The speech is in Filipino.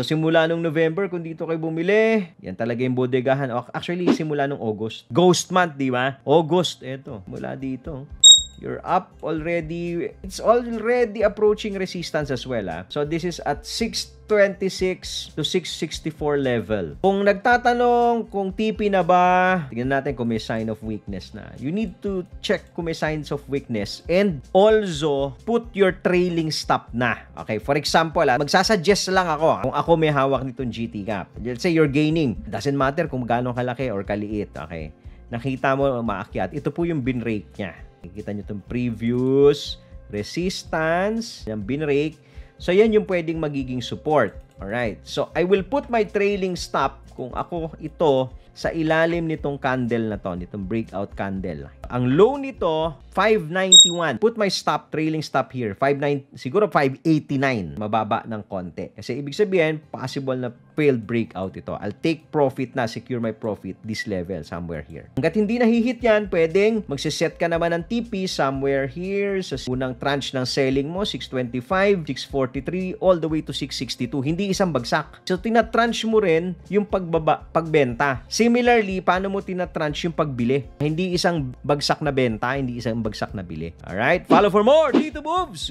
So, simula nung November, kung dito kayo bumili, yan talaga yung bodegahan. Actually, simula nung August. Ghost month, di ba? August, eto. Mula dito. You're up already. It's already approaching resistance as well. So, this is at 626 to 664 level. Kung nagtatanong kung TP na ba, tingnan natin kung may sign of weakness na. You need to check kung may signs of weakness and also put your trailing stop na. Okay, for example, magsasuggest lang ako kung ako may hawak nitong GT cap. Let's say you're gaining. Doesn't matter kung gaano kalaki or kaliit. Okay, nakita mo maakyat. Ito po yung bin rate niya. Nakikita nyo itong previous resistance, yung bin rate. So, yan yung pwedeng magiging support. Alright. So, I will put my trailing stop kung ako ito sa ilalim nitong candle na to, nitong breakout candle. Ang low nito, 591. Put my stop, trailing stop here. 59, siguro 589. Mababa ng konti. Kasi ibig sabihin, possible na failed breakout ito. I'll take profit na, secure my profit this level, somewhere here. Hanggat hindi nahihit yan, pwedeng magsiset ka naman ng TP somewhere here sa unang tranche ng selling mo, 625, 643, all the way to 662. Hindi isang bagsak. So, tinatranche mo rin yung pagbenta. Similarly, paano mo tinatranche yung pagbili? Hindi isang bagsak na benta, hindi isang bagsak na bili. Alright? Follow for more Dito Moves!